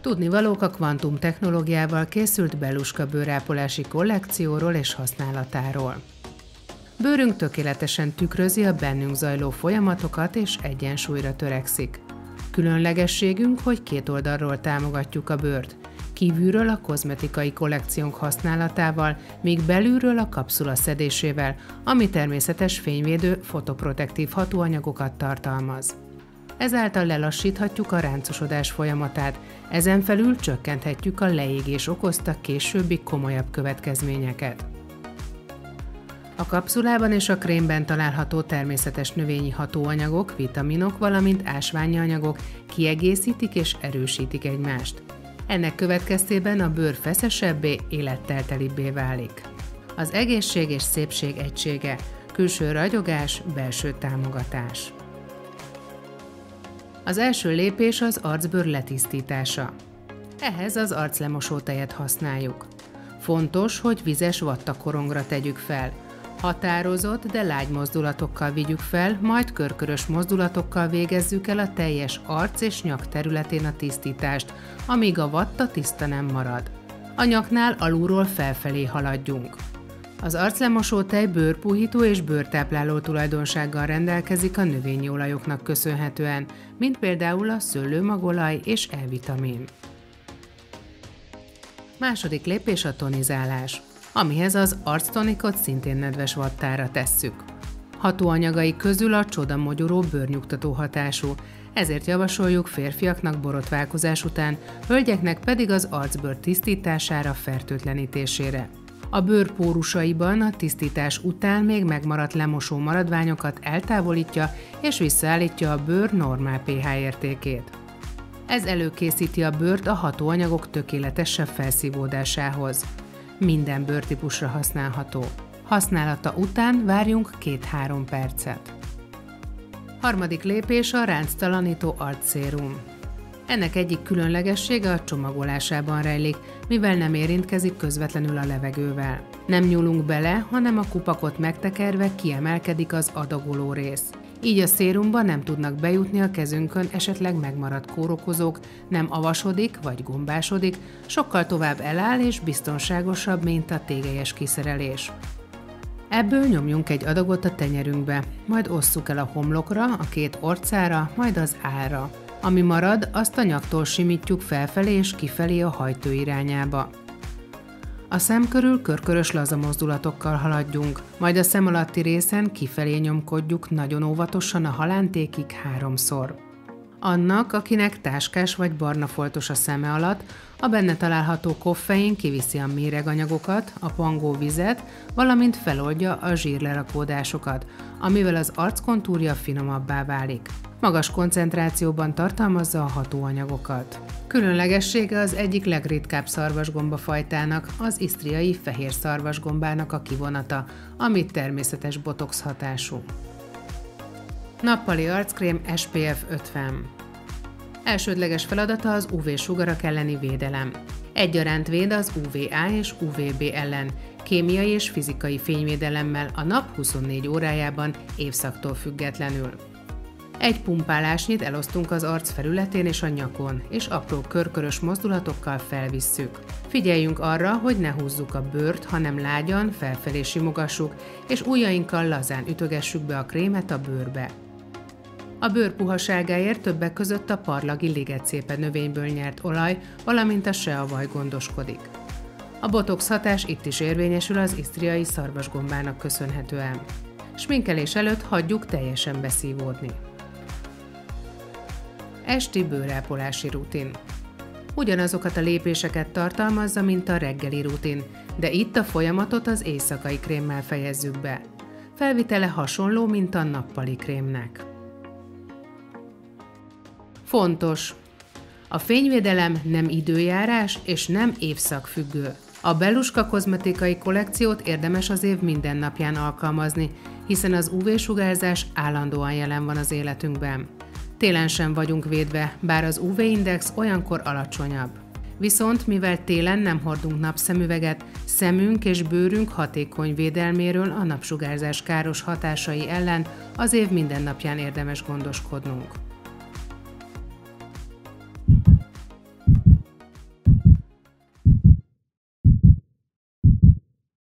Tudnivalók a kvantum technológiával készült Beluska bőrápolási kollekcióról és használatáról. Bőrünk tökéletesen tükrözi a bennünk zajló folyamatokat és egyensúlyra törekszik. Különlegességünk, hogy két oldalról támogatjuk a bőrt. Kívülről a kozmetikai kollekciónk használatával, míg belülről a kapszula szedésével, ami természetes fényvédő, fotoprotektív hatóanyagokat tartalmaz. Ezáltal lelassíthatjuk a ráncosodás folyamatát, ezen felül csökkenthetjük a leégés okozta későbbi komolyabb következményeket. A kapszulában és a krémben található természetes növényi hatóanyagok, vitaminok, valamint ásványi anyagok kiegészítik és erősítik egymást. Ennek következtében a bőr feszesebbé, életteltelibbé válik. Az egészség és szépség egysége, külső ragyogás, belső támogatás. Az első lépés az arcbőr letisztítása. Ehhez az arclemosótejet használjuk. Fontos, hogy vizes vattakorongra tegyük fel. Határozott, de lágy mozdulatokkal vigyük fel, majd körkörös mozdulatokkal végezzük el a teljes arc és nyak területén a tisztítást, amíg a vatta tiszta nem marad. A nyaknál alulról felfelé haladjunk. Az arclemosótej bőrpuhító és bőrtápláló tulajdonsággal rendelkezik a növényi olajoknak köszönhetően, mint például a szőlőmagolaj és E-vitamin. Második lépés a tonizálás, amihez az arctonikot szintén nedves vattára tesszük. Hatóanyagai közül a csodamogyoró bőrnyugtató hatású, ezért javasoljuk férfiaknak borotválkozás után, hölgyeknek pedig az arcbőr tisztítására, fertőtlenítésére. A bőr pórusaiban a tisztítás után még megmaradt lemosó maradványokat eltávolítja és visszaállítja a bőr normál pH értékét. Ez előkészíti a bőrt a hatóanyagok tökéletesebb felszívódásához. Minden bőrtípusra használható. Használata után várjunk 2-3 percet. Harmadik lépés a ránctalanító arcszérum. Ennek egyik különlegessége a csomagolásában rejlik, mivel nem érintkezik közvetlenül a levegővel. Nem nyúlunk bele, hanem a kupakot megtekerve kiemelkedik az adagoló rész. Így a szérumba nem tudnak bejutni a kezünkön esetleg megmaradt kórokozók, nem avasodik vagy gombásodik, sokkal tovább eláll és biztonságosabb, mint a tégelyes kiszerelés. Ebből nyomjunk egy adagot a tenyerünkbe, majd osszuk el a homlokra, a két orcára, majd az állra. Ami marad, azt a nyaktól simítjuk felfelé és kifelé a hajtő irányába. A szem körül körkörös laza mozdulatokkal haladjunk, majd a szem alatti részen kifelé nyomkodjuk nagyon óvatosan a halántékig 3-szor. Annak, akinek táskás vagy barna foltos a szeme alatt, a benne található koffein kiviszi a méreganyagokat, a pangó vizet, valamint feloldja a zsírlerakódásokat, amivel az arckontúrja finomabbá válik. Magas koncentrációban tartalmazza a hatóanyagokat. Különlegessége az egyik legritkább szarvasgombafajtának, az isztriai fehér szarvasgombának a kivonata, ami természetes botox hatású. Nappali arckrém SPF 50. Elsődleges feladata az UV-sugarak elleni védelem. Egyaránt véd az UVA és UVB ellen, kémiai és fizikai fényvédelemmel a nap 24 órájában évszaktól függetlenül. Egy pumpálásnyit elosztunk az arc felületén és a nyakon, és apró körkörös mozdulatokkal felvisszük. Figyeljünk arra, hogy ne húzzuk a bőrt, hanem lágyan, felfelé simogassuk, és ujjainkkal lazán ütögessük be a krémet a bőrbe. A bőr puhaságáért többek között a parlagi ligetszépe növényből nyert olaj, valamint a seavaj gondoskodik. A botox hatás itt is érvényesül az isztriai szarvasgombának köszönhetően. Sminkelés előtt hagyjuk teljesen beszívódni. Esti bőrápolási rutin. Ugyanazokat a lépéseket tartalmazza, mint a reggeli rutin, de itt a folyamatot az éjszakai krémmel fejezzük be. Felvitele hasonló, mint a nappali krémnek. Fontos! A fényvédelem nem időjárás és nem évszak függő. A Beluska kozmetikai kollekciót érdemes az év minden napján alkalmazni, hiszen az UV-sugárzás állandóan jelen van az életünkben. Télen sem vagyunk védve, bár az UV-index olyankor alacsonyabb. Viszont mivel télen nem hordunk napszemüveget, szemünk és bőrünk hatékony védelméről a napsugárzás káros hatásai ellen az év minden napján érdemes gondoskodnunk.